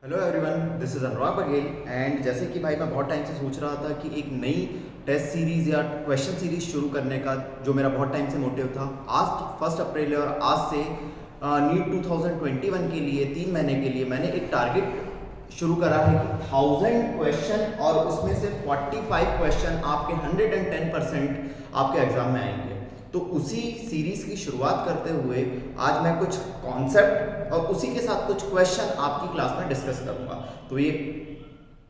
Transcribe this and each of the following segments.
Hello everyone, this is Anurag Baghel. And जैसे कि भाई मैं बहुत टाइम से सोच रहा था कि एक नई टेस्ट सीरीज़ या क्वेश्चन सीरीज़ शुरू करने का, जो मेरा बहुत टाइम से मोटिव था। आज 1 अप्रैल है और आज से नीट 2021 के लिए 3 महीने के लिए मैंने एक टारगेट शुरू करा है कि 1000 क्वेश्चन और उसमें से 45 क्वेश्चन आपके 110% आपके एग्जाम में आएंगे। तो उसी सीरीज की शुरुआत करते हुए आज मैं कुछ कॉन्सेप्ट और उसी के साथ कुछ क्वेश्चन आपकी क्लास में डिस्कस करूंगा। तो ये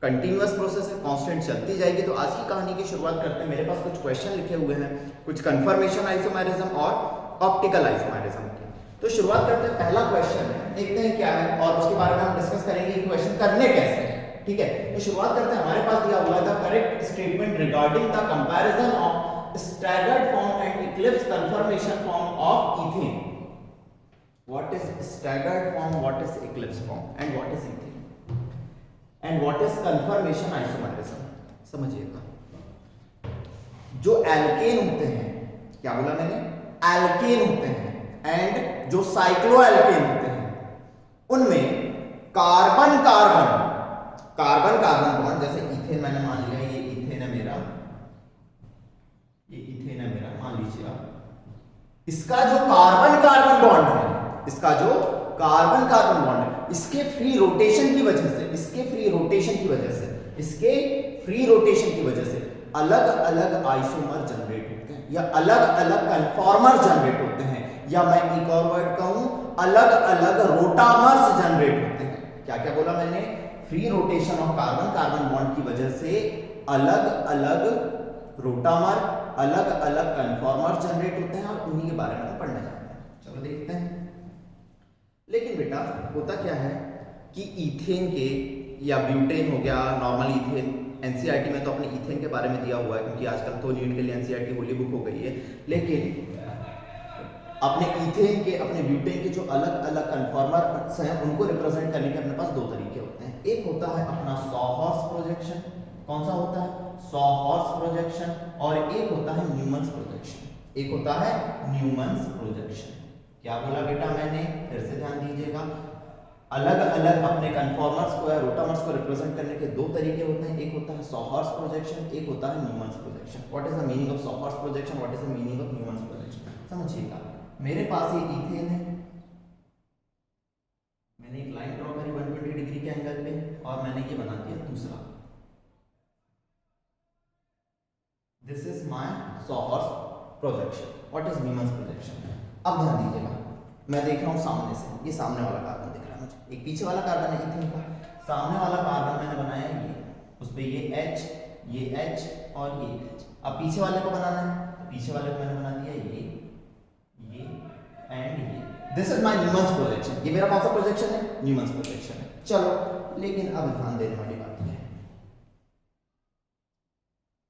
कंटिन्यूअस प्रोसेस है, कांस्टेंट चलती जाएगी। तो आज की कहानी की शुरुआत करते हैं। मेरे पास कुछ क्वेश्चन लिखे हुए हैं, कुछ कंफर्मेशन आइसोमेरिज्म और ऑप्टिकल आइसोमेरिज्म के। तो शुरुआत करते हैं। पहला क्वेश्चन है, देखते हैं क्या है और उसके बारे में हम डिस्कस करेंगे कि क्वेश्चन करने कैसे हैं। ठीक है, तो शुरुआत करते हैं। हमारे पास दिया हुआ था correct statement regarding the comparison of staggered form and eclipse conformation form of ethane. What is staggered form, what is eclipse form, and what is ethane, and what is conformation isomerism? समझिएगा, जो alkene होते हैं, क्या बोला मैंने, alkene होते हैं, and जो साइक्लो एल्केन होते हैं, उनमें carbon carbon carbon carbon bond, जैसे इथेन मैंने मान लिया, ये इथेन है मेरा, ये इथेन है मेरा, मान लीजिए आप। इसका जो कार्बन कार्बन बॉन्ड है, इसका जो कार्बन कार्बन बॉन्ड है, इसके फ्री रोटेशन की वजह से, इसके फ्री रोटेशन की वजह से, इसके फ्री रोटेशन की वजह से अलग अलग आइसोमर जनरेट होते हैं, या अलग अलग कन्फॉर्मर जनरेट होते हैं, या मैं एक और वर्ड कहूं, अलग अलग रोटामर्स जनरेट होते हैं। क्या क्या बोला मैंने? Free rotation of carbon carbon bond की वजह से अलग अलग रोटामर, अलग अलग कन्फॉर्मर जनरेट होते हैं, और उन्हीं के बारे में हम पढ़ने जाते हैं। चलो देखते हैं। लेकिन बेटा होता क्या है कि ईथेन के, या ब्यूटेन हो गया, नॉर्मल ईथेन, एनसीईआरटी में तो अपने ईथेन के बारे में दिया हुआ है, क्योंकि आजकल तो नीट के लिए एनसीईआरटी होली बुक हो गई है। लेकिन अपने ईथेन के, अपने ब्यूटेन के जो अलग अलग कन्फॉर्मर्स हैं, उनको रिप्रेजेंट करने के अपने पास दो तरीके होते हैं। एक होता है अपना सॉहॉर्स प्रोजेक्शन। कौन सा होता है? सॉहॉर्स प्रोजेक्शन। और एक होता है न्यूमन्स प्रोजेक्शन। एक होता है न्यूमन्स प्रोजेक्शन। क्या बोला बेटा मैंने? फिर से ध्यान दीजिएगा। अलग अलग अपने कन्फॉर्मर्स को या रोटामर्स को रिप्रेजेंट करने के दो तरीके होते हैं। एक होता है सॉहॉर्स प्रोजेक्शन, एक होता है Newman's projection. What is the meaning of sawhorse projection, what is the meaning of Newman's projection? समझिएगा, मेरे पास ये ईथेन है, मैंने एक लाइन ड्रॉ करी 120 डिग्री के एंगल पे, और मैंने ये बना दिया दूसरा। This is my sawhorse projection. What is Newman's projection? अब ध्यान दीजिएगा, मैं देख रहा हूं सामने से, ये सामने वाला कार्बन दिख रहा है मुझे, एक पीछे वाला कार्बन है इथेन का, सामने वाला कार्बन मैंने बनाया ये, उस पे ये H, ये H और ये H। अब पीछे वाले को बनाना है, तो पीछे वाले को मैंने बना दिया ये एंड ये। This is my Newman's projection. ये मेरा कौन सा प्रोजेक्शन है? न्यूमन्स प्रोजेक्शन है। चलो, लेकिन अब ध्यान देने वाली बात है,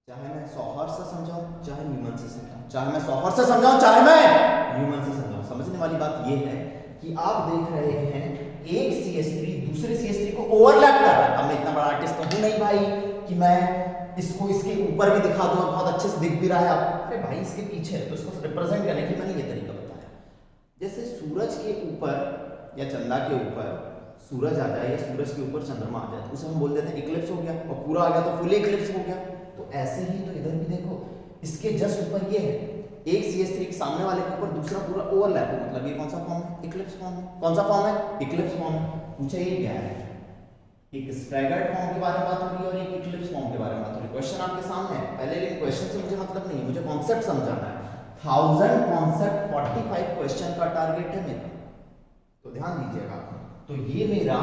चाहे मैं सॉहॉर्स से समझाऊं, चाहे न्यूमन से समझाऊं, चाहे मैं सॉहॉर्स से समझाऊं, चाहे मैं न्यूमन से समझाऊं, समझने वाली बात यह है कि आप देख रहे हैं एक CH3 दूसरे CH3 को ओवरलैप कर रहा है। अब मैं इतना बड़ा आर्टिस्ट तो हूं नहीं भाई कि मैं इसको इसके ऊपर भी दिखा दूं और बहुत अच्छे से दिख भी रहा है आप। अरे भाई इसके पीछे है, तो इसको रिप्रेजेंट करने के लिए मैंने ये तरीका बताया। जैसे सूरज के ऊपर या चंदा के ऊपर सूरज आ जाए, या सूरज के ऊपर चंद्रमा आ जाए, तो उसे हम बोल देते हैं इक्लिप्स हो गया, और पूरा आ गया तो फुल इक्लिप्स हो गया। तो ऐसे ही तो इधर भी देखो, इसके जस्ट ऊपर ये है, एक CH3 के सामने वाले के ऊपर दूसरा पूरा ओवरलैप है, मतलब ये कौन सा फॉर्म है? इक्लिप्स फॉर्म है। कौन सा फॉर्म है? इक्लिप्स फॉर्म है। पूछा ये क्या है? एक स्टैगर्ड फॉर्म के बारे में बात हो रही है और एक इक्लिप्स फॉर्म के बारे में बात हो रही है। क्वेश्चन आपके सामने है पहले, लेकिन क्वेश्चन से मुझे मतलब नहीं है, मुझे कॉन्सेप्ट समझाना है। 1000 कॉन्सेप्ट 45 क्वेश्चन का टारगेट है मेरा, तो ध्यान दीजिएगा। तो ये मेरा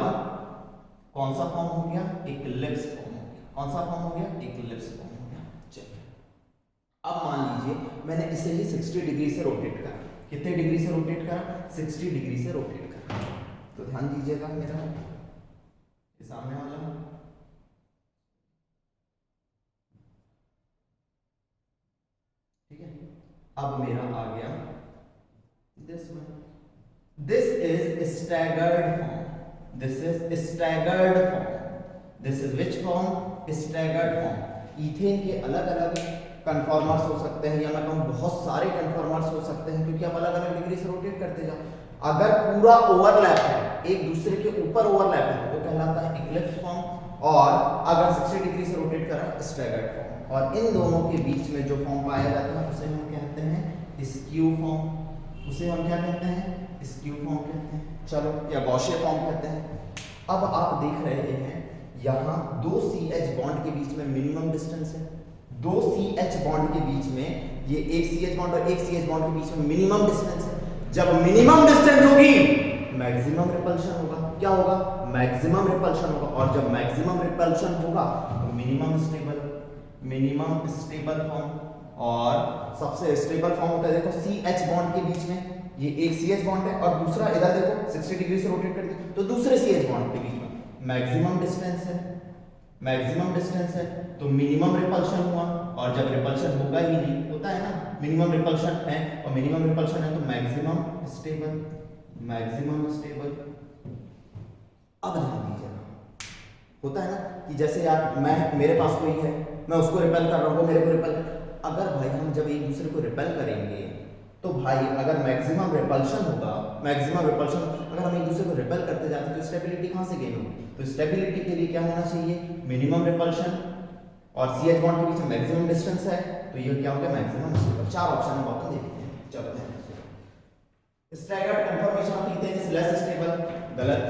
कौन सा फॉर्म हो गया? इक्लिप्स फॉर्म हो गया। कौन सा फॉर्म हो गया? इक्लिप्स फॉर्म हो गया। चलिए, अब मान लीजिए मैंने इसे ही 60 डिग्री से रोटेट करा। कितने डिग्री से रोटेट करा? 60 डिग्री से रोटेट करा। तो ध्यान दीजिएगा, मेरा ये सामने वाला, ठीक है। अब मेरा आ गया this one. This is staggered form. This is staggered form. This is which form? Staggered form. Ethane के अलग अलग कन्फॉर्मर्स हो सकते हैं, या मैं कहूँ बहुत सारे कन्फॉर्मर्स हो सकते हैं, क्योंकि हम अलग अलग डिग्री से रोटेट करते जाओ। अगर पूरा ओवरलैप है, एक दूसरे के ऊपर ओवरलैप है, वो कहलाता कहलाता है इक्लिप्स फॉर्म, और अगर 60 डिग्री से रोटेट करा स्टैगर्ड फॉर्म। और इन दोनों के बीच में जो फॉर्म पाया जाता है उसे हम कहते हैं स्क्यू फॉर्म। उसे हम क्या कहते हैं? स्क्यू फॉर्म कहते हैं, चलो, या गॉसियन फॉर्म कहते हैं। अब आप देख रहे हैं यहाँ दो CH बॉन्ड के बीच में मिनिमम डिस्टेंस है, दो CH बॉन्ड के बीच में, ये एक CH बॉन्ड और एक CH बॉन्ड के बीच में मिनिमम डिस्टेंस है। जब मिनिमम डिस्टेंस होगी मैक्सिमम रिपल्शन होगा। क्या होगा? मैक्सिमम रिपल्शन होगा। और जब मैक्सिमम रिपल्शन होगा तो मिनिमम स्टेबल फॉर्म। और सबसे स्टेबल फॉर्म होता है, देखो CH बॉन्ड के बीच में, ये एक CH बॉन्ड है और दूसरा इधर देखो 60 डिग्री से रोटेट कर दिया तो दूसरे CH बॉन्ड के बीच में मैक्सिमम डिस्टेंस है तो मिनिमम रिपल्शन हुआ। और जब रिपल्शन होगा ही नहीं, होता है ना, मिनिमम रिपल्शन है और मिनिमम रिपल्शन है तो मैक्सिमम स्टेबल। अब ध्यान दीजिएगा, होता है ना कि जैसे यार मेरे पास कोई है, मैं उसको रिपेल कर रहा हूँ, वो मेरे को रिपेल कर, अगर भाई हम जब एक दूसरे को रिपेल करेंगे तो भाई अगर मैक्सिमम रिपल्शन होगा, अगर हम एक दूसरे को रिपेल करते जाते हैं तो स्टेबिलिटी कहाँ से गेन होगी? तो स्टेबिलिटी के लिए क्या होना चाहिए? मिनिमम रिपल्शन और CH बॉन्ड के बीच में मैक्सिमम डिस्टेंस है तो ये क्या हो गया? Maximum stable. चार ऑप्शन हम अपन देखते हैं, चलो ध्यान रखिए। Staggered conformation of ethane is less stable, गलत,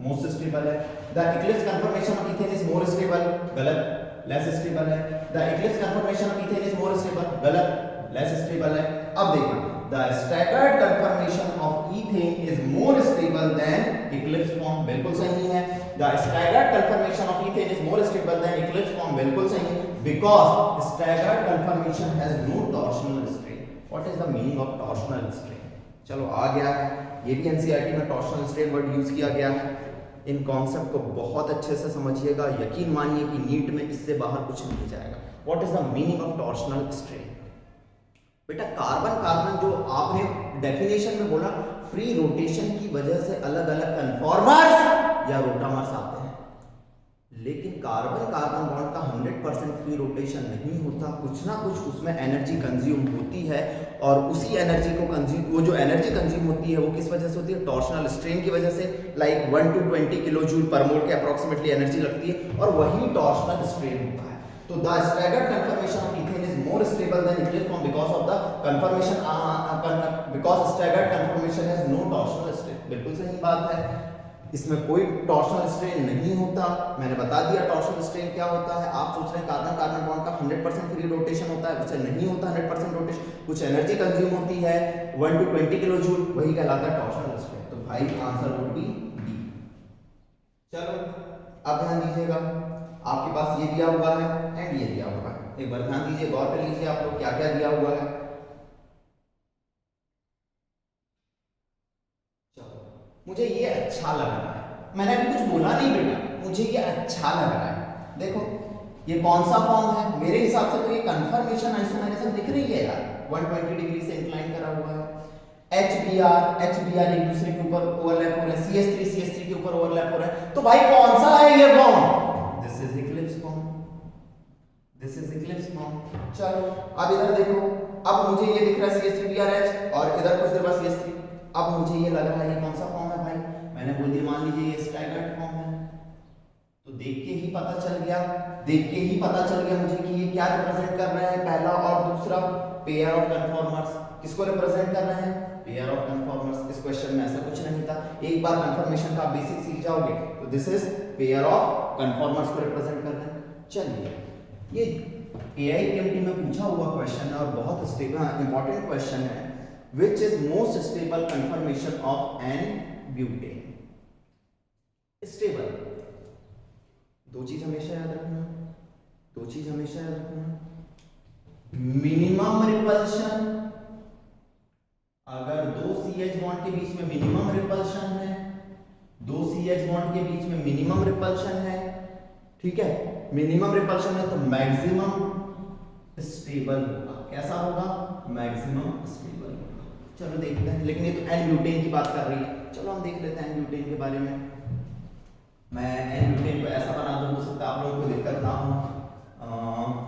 मोस्ट स्टेबल है। The Eclipse conformation of ethane is more stable, गलत, लेस स्टेबल है। The Eclipse conformation of ethane is more stable, गलत, लेस स्टेबल है। अब देखना, the staggered conformation of ethane is more stable than eclipse form, बिल्कुल सही है। The staggered conformation of ethane is more stable than eclipse form, बिल्कुल सही है, because staggered conformation has no torsional strain. What is the meaning of torsional strain? चलो आ गया है, ये भी एनसीईआरटी में टॉर्शनल स्ट्रेन वर्ड यूज किया गया है। इन कॉन्सेप्ट को बहुत अच्छे से समझिएगा, यकीन मानिए कि नीट में इससे बाहर कुछ नहीं जाएगा। What is the meaning of torsional strain? बेटा कार्बन जो आपने डेफिनेशन में बोला, फ्री रोटेशन की वजह से अलग अलग कन्फॉर्मर्स या रोटामर्स आते हैं, लेकिन कार्बन बॉन्ड का 100% फ्री रोटेशन नहीं होता, कुछ ना कुछ उसमें एनर्जी कंज्यूम होती है। और उसी एनर्जी को वो जो एनर्जी कंज्यूम होती है वो किस वजह से होती है? टॉर्शनल स्ट्रेन की वजह से। लाइक 1 to 20 किलो जूल पर मोल के अप्रोक्सीमेटली एनर्जी लगती है और वही टॉर्शनल स्ट्रेन होता है। तो the staggered conformation of ethane is more stable than eclipse form because of the conformation, because staggered conformation has no torsional strain. बिल्कुल सही बात है, इसमें कोई टॉर्शनल स्ट्रेन नहीं होता। मैंने बता दिया टॉर्शनल स्ट्रेन क्या होता है। आप सोच रहे हैं कार्बन बॉन्ड का 100% फ्री रोटेशन होता है, उसे नहीं होता 100% रोटेशन, कुछ एनर्जी कंज्यूम होती है 1 to 20 किलो जूल, वही कहलाता है टॉर्शनल स्ट्रेन। तो भाई आंसर वुड बी डी। चलो अब ध्यान दीजिएगा, आपके पास ये दिया हुआ है एंड ये दिया हुआ है, एक बार ध्यान दीजिए, गौर कर लीजिए आप लोग क्या क्या दिया हुआ है। मुझे ये अच्छा लग रहा है, मैंने अभी कुछ बोला नहीं बेटा, मुझे ये अच्छा लग रहा है। देखो ये कौन सा फॉर्म है? मेरे हिसाब से तो ये कन्फर्मेशन आइसोमेरिज्म दिख रही है यार, 120 डिग्री से इंक्लाइन करा हुआ है। HBr एक दूसरे के ऊपर ओवरलैप हो रहे हैं, CH3 के ऊपर ओवरलैप हो रहा है, तो भाई कौन सा है ये form? This is Eclipse form. चलो अब इधर देखो, अब मुझे ये दिख रहा है CH3BrH और इधर कुछ देर बाद CH3, अब मुझे ये लग रहा है ये कौन सा फॉर्म है भाई? मैंने बोल दिया, मान लीजिए ये स्टैगर्ड फॉर्म है, तो देख के ही पता चल गया मुझे कि ये क्या रिप्रेजेंट कर रहे हैं, पहला और दूसरा पेयर ऑफ कन्फॉर्मर्स। किसको रिप्रेजेंट कर रहे हैं? Pair of conformers. इस क्वेश्चन में ऐसा कुछ नहीं था, एक बार कन्फर्मेशन का बेसिक सीख जाओगे तो this is pair of conformers को रिप्रेजेंट कर रहे हैं। चलिए ये AIPMT में पूछा हुआ क्वेश्चन है और बहुत इंपॉर्टेंट क्वेश्चन है, which is most stable conformation of an butane? Stable, दो चीज हमेशा याद रखना, मिनिमम रिपल्शन, अगर दो CH बॉन्ड के बीच में मिनिमम रिपल्शन है, दो CH बॉन्ड के बीच में मिनिमम रिपल्शन है, ठीक है, मिनिमम रिपल्शन है तो मैक्सिमम स्टेबल होगा। कैसा होगा? मैक्सिमम स्टेबल होगा। चलो देखते हैं, लेकिन ये तो एन ब्यूटेन की बात कर रही है, चलो हम देख लेते हैं एन ब्यूटेन के बारे में। मैं एन ब्यूटेन को ऐसा बना दूं, हो सकता है आप लोगों को दिक्कत ना हो,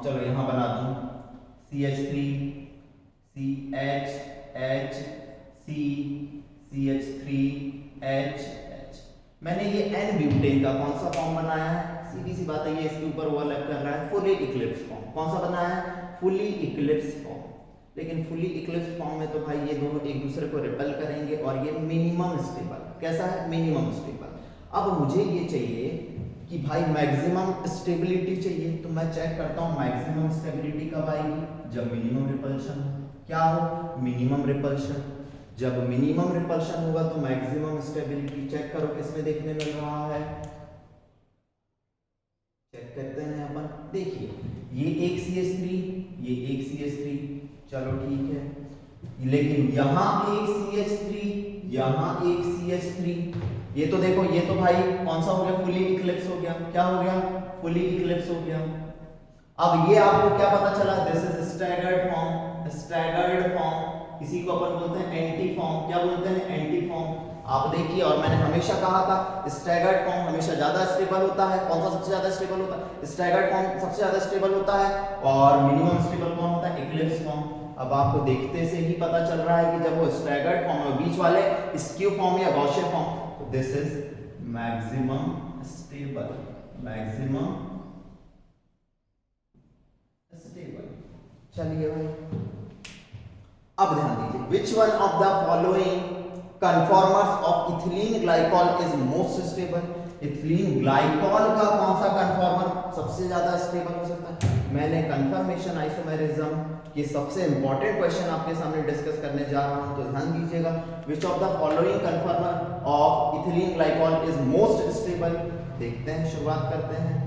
चलो यहाँ बना दूं CH3 CH C CH3 H। मैंने ये एन ब्यूटेन ब्यूटेन का कौन सा फॉर्म बनाया है? सीधी सी बात है, ये इसके ऊपर ओवरलैप कर रहा है, फुली इक्लिप्स फॉर्म। कौन सा बनाया है? Fully eclipsed form. लेकिन फुली इक्लिप्स फॉर्म में तो भाई ये दोनों एक दूसरे को रिपेल करेंगे और ये मिनिमम स्टेबल, कैसा है? Minimum stable. अब मुझे ये चाहिए कि भाई मैक्सिमम स्टेबिलिटी चाहिए, तो मैं चेक करता हूँ मैक्सिमम स्टेबिलिटी कब आएगी? जब मिनिमम रिपल्शन हो। क्या हो? Minimum repulsion. जब मिनिमम रिपल्शन होगा तो मैक्सिमम स्टेबिलिटी। चेक करो किसमें देखने मिल रहा है, चेक करते हैं अपन। देखिए ये एक CH3, ये एक CH3, चलो ठीक है, लेकिन यहाँ एक CH3, यहाँ एक CH3, ये तो देखो, ये तो भाई कौन सा हो गया? फुली इक्लिप्स हो गया। क्या हो गया? फुली इक्लिप्स हो गया। अब ये आपको क्या पता चला? This is staggered form. Staggered form इसी को अपन बोलते हैं एंटी फॉर्म। क्या बोलते हैं? Anti form. आप देखिए, और मैंने हमेशा कहा था स्टैगर्ड फॉर्म हमेशा ज्यादा स्टेबल होता है। कौन सा सबसे ज्यादा स्टेबल होता है? स्टैगर्ड फॉर्म सबसे ज्यादा स्टेबल होता है। और मिनिमम स्टेबल कौन होता है? Eclipse form. अब आपको देखते से ही पता चल रहा है कि जब वो स्टैगर्ड फॉर्म में बीच वाले स्क्यू फॉर्म या गॉसियन फॉर्म, तो this is maximum stable. Maximum stable. चलिए भाई, अब ध्यान दीजिए, which one of the following conformers of ethylene glycol is most stable? Ethylene glycol का कौन सा कन्फॉर्मर सबसे ज्यादा स्टेबल हो सकता है? मैंने कन्फर्मेशन आइसोमेरिज्म के सबसे इंपॉर्टेंट क्वेश्चन आपके सामने डिस्कस करने जा रहा हूं, तो ध्यान दीजिएगा। विच of the following conformer of ethylene glycol is most stable? देखते हैं, शुरुआत करते हैं।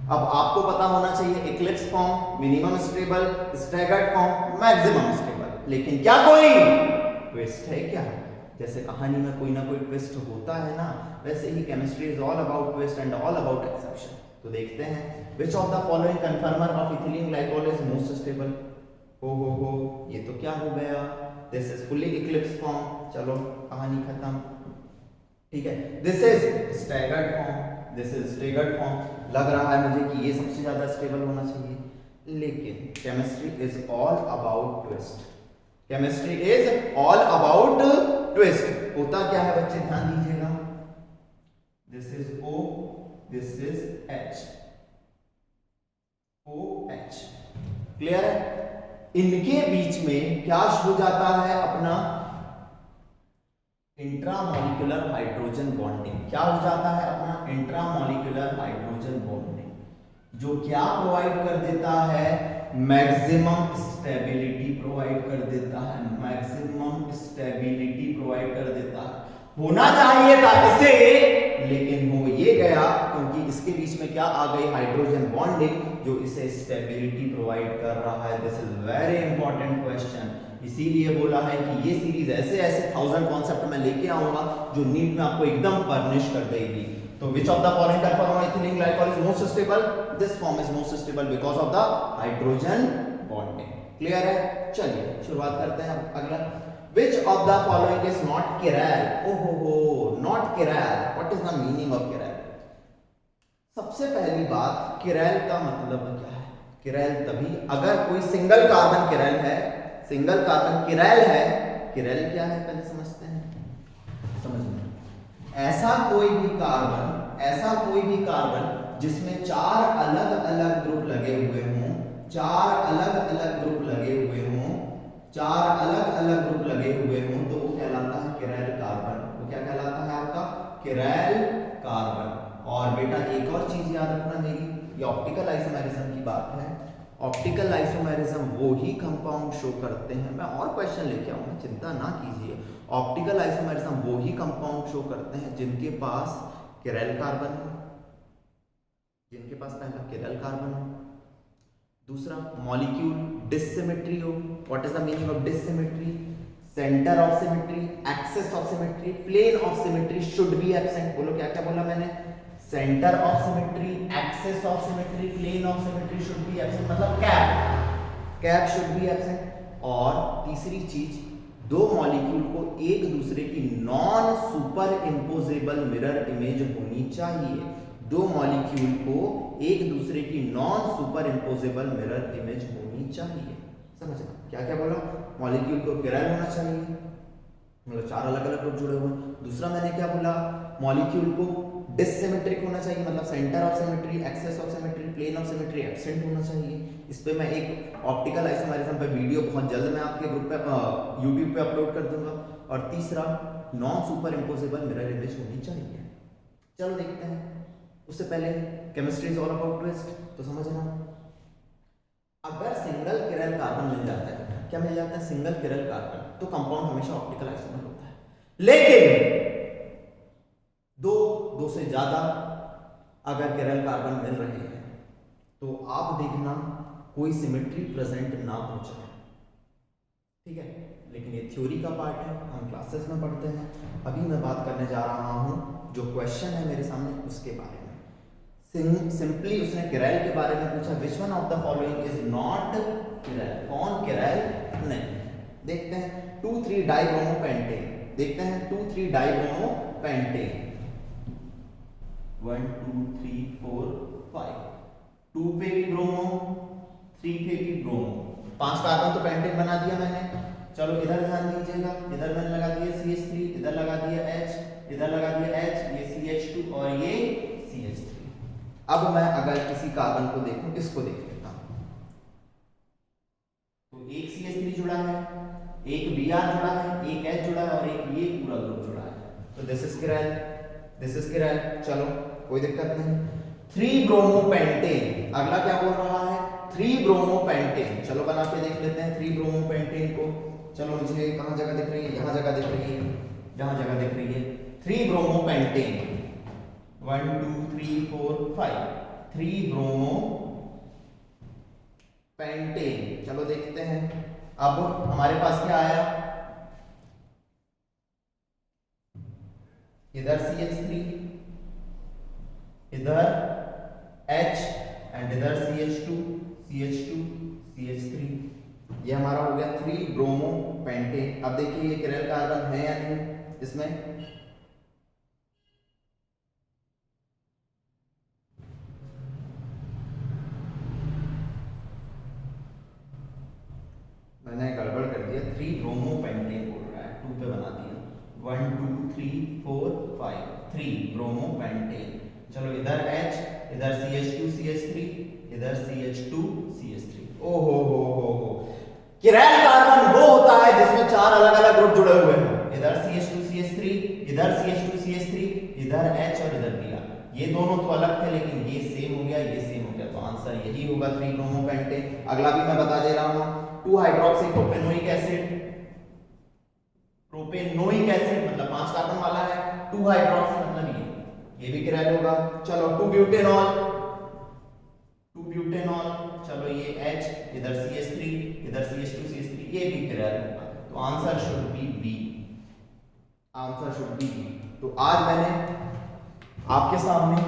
अब आपको पता होना चाहिए Eclipse form, minimum stable, staggered form, maximum stable. लेकिन क्या कोई ट्विस्ट है क्या? जैसे कहानी में कोई ना कोई ट्विस्ट होता है ना, वैसे ही chemistry is all about twist and all about exception. तो देखते हैं, which of the following conformer of ethylene glycol is most stable? हो, ये तो क्या हो गया? This is fully eclipsed form. चलो कहानी खत्म, ठीक है। This is staggered form, this is staggered form. लग रहा है मुझे कि ये सबसे ज्यादा स्टेबल होना चाहिए, लेकिन chemistry is all about twist. Chemistry is all about twist. होता क्या है बच्चे, ध्यान दीजिएगा, this is O, this is H, OH। Clear है? इनके बीच में क्या हो जाता है? अपना इंट्रामॉलिक्यूलर हाइड्रोजन बॉन्डिंग। क्या हो जाता है? अपना इंट्रामॉलिक्यूलर हाइड्रोजन बॉन्डिंग, जो क्या प्रोवाइड कर देता है? मैक्सिमम स्टेबिलिटी प्रोवाइड कर देता है। मैक्सिमम स्टेबिलिटी प्रोवाइड कर देता है। होना चाहिए था इसे, लेकिन हो ये गया क्योंकि इसके बीच में क्या आ गई? हाइड्रोजन बॉन्डिंग, जो इसे स्टेबिलिटी प्रोवाइड कर रहा है। This is very important question. इसीलिए बोला है कि ये सीरीज ऐसे ऐसे 1000 कॉन्सेप्ट में लेके आऊंगा जो नीट में आपको एकदम फर्निश कर देगी। तो which of the following conformer of ethylene glycol is most stable? This form is most stable because of the hydrogen bonding. Clear है? चलिए शुरुआत करते हैं अगला। Which of the following is not chiral? हो, not chiral. What is the meaning of chiral? सबसे पहली बात, chiral का मतलब क्या है? chiral तभी अगर कोई सिंगल कार्बन chiral है, सिंगल कार्बन chiral है। chiral क्या है पहले समझते हैं, समझिए। ऐसा कोई भी कार्बन जिसमें 4 अलग अलग ग्रुप लगे हुए हों, 4 अलग अलग ग्रुप लगे हुए हों, 4 अलग अलग ग्रुप लगे हुए हों, तो वो कहलाता है chiral कार्बन। वो क्या कहलाता है आपका? chiral carbon. और बेटा एक और चीज याद रखना मेरी, ये ऑप्टिकल आइसोमेरिज्म की बात है। ऑप्टिकल आइसोमेरिज्म वो ही कंपाउंड शो करते हैं, मैं और क्वेश्चन लेके आऊंगा, चिंता ना कीजिए। ऑप्टिकल आइसोमेरिज्म वो ही कंपाउंड शो करते हैं जिनके पास chiral कार्बन हो, जिनके पास पहला chiral कार्बन हो, दूसरा मॉलिक्यूल डिसिमेट्री हो। What is the meaning of dissymmetry? Centre of symmetry, axis of symmetry, plane of symmetry should be absent. बोलो क्या क्या बोला मैंने? Centre of symmetry, axis of symmetry, plane of symmetry should be absent, मतलब cap should be absent. और तीसरी चीज, दो मॉलिक्यूल को एक दूसरे की non superimposable mirror image होनी चाहिए। दो मॉलिक्यूल को एक दूसरे की non superimposable mirror image होनी चाहिए। समझना क्या क्या बोला? मॉलिक्यूल को chiral होना चाहिए, मतलब 4 अलग अलग ग्रुप जुड़े हुए। दूसरा मैंने क्या बोला? मॉलिक्यूल को डिससिमेट्रिक होना चाहिए, मतलब centre of symmetry, axis of symmetry, plane of symmetry absent होना चाहिए। इस पे मैं एक ऑप्टिकल आइसोमेरिज्म पे वीडियो बहुत जल्द मैं आपके ग्रुप पे यूट्यूब पे अपलोड कर दूंगा। और तीसरा, non super imposable mirror image होनी चाहिए। चलो देखते हैं। उससे पहले chemistry is all about twist, तो समझना। अगर सिंगल किरल कार्बन मिल जाता है, क्या मिल जाता है, सिंगल किरल कार्बन, तो कंपाउंड हमेशा ऑप्टिकल आइसोमर होता है। लेकिन दो से ज्यादा अगर किरल कार्बन मिल रहे हैं तो आप देखना कोई सिमेट्री प्रेजेंट ना हो जाए, ठीक है। लेकिन ये थ्योरी का पार्ट है, हम क्लासेस में पढ़ते हैं। अभी मैं बात करने जा रहा हूं जो क्वेश्चन है मेरे सामने उसके बारे में। सिंपली उसने किरल के बारे में पूछा, which one of the following is not किरल, कौन किरल नहीं। देखते हैं 2,3 डाइब्रोमोपेंटेन, देखते हैं 2,3 डाइब्रोमोपेंटेन, 1 2 3 4 5, 2 पे भी ब्रोमो, 3 पे भी ब्रोमो, 5 कार्बन तो पेंटेन बना दिया मैंने। चलो इधर ध्यान दीजिएगा, इधर मैंने लगा दिया CH3, इधर लगा दिया H, इधर लगा दिया H, ये CH2 और ये CH3। अब मैं अगर किसी कार्बन को देखूं, इसको देख लेता हूं, तो एक CH3 जुड़ा है, एक Br जुड़ा है, एक H जुड़ा है और एक ये पूरा ग्रुप जुड़ा है। तो दिस इज किरल, दिस इज किरल। चलो कोई दिक्कत नहीं। 3 ब्रोमोपेंटेन, अगला क्या बोल रहा है, 3 ब्रोमोपेंटेन। चलो बना के देख लेते हैं 3 ब्रोमोपेंटेन को। चलो मुझे कहां जगह दिख रही है, यहां जगह दिख रही है, यहां जगह दिख रही है 3 ब्रोमोपेंटेन, 1 2 3 4 5, 3 ब्रोमोपेंटेन। चलो देखते हैं। अब हमारे पास क्या आया, इधर CH3, इधर H एंड इधर CH2, CH2, CH3। ये हमारा हो गया 3 ब्रोमोपेंटेन। अब देखिए ये किरल कार्बन है या नहीं इसमें, मैंने गड़बड़ कर दिया, 3 ब्रोमोपेंटेन बोल रहा है, 2 पे बना दिया, 1 2 3 4 5, 3 ब्रोमोपेंटेन। चलो इधर H, इधर CH2 CH3, इधर CH2 CH3। ओ हो, किरल कार्बन वो होता है जिसमें 4 अलग अलग ग्रुप जुड़े हुए हैं, इधर CH2 CH3, इधर CH2 CH3, इधर H और इधर Br। ये दोनों तो अलग थे लेकिन ये सेम हो गया, ये सेम हो गया, तो आंसर यही होगा 3 ब्रोमोपेंटेन। अगला भी मैं बता दे रहा हूं, 2 hydroxy propanoic acid, propanoic acid मतलब 5 कार्बन वाला है, 2 हाइड्रोक्सी मतलब ये भी किरल होगा। चलो 2 ब्यूटेनॉल, 2 ब्यूटेनॉल, चलो ये H, इधर CH3, इधर CH2 CH3, ये भी किरल होगा। तो answer should be B, answer should be B. तो आज मैंने आपके सामने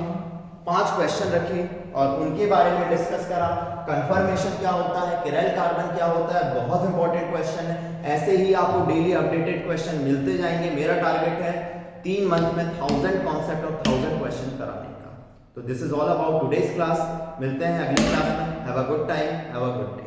5 क्वेश्चन रखे और उनके बारे में डिस्कस करा। कंफर्मेशन क्या होता है, किरल कार्बन क्या होता है, बहुत इंपॉर्टेंट क्वेश्चन है। ऐसे ही आपको डेली अपडेटेड क्वेश्चन मिलते जाएंगे। मेरा टारगेट है 3 मंथ में 1000 कॉन्सेप्ट और 1000 क्वेश्चन कराने का। तो this is all about today's class. मिलते हैं अगली क्लास में। Have a good time, have a good day.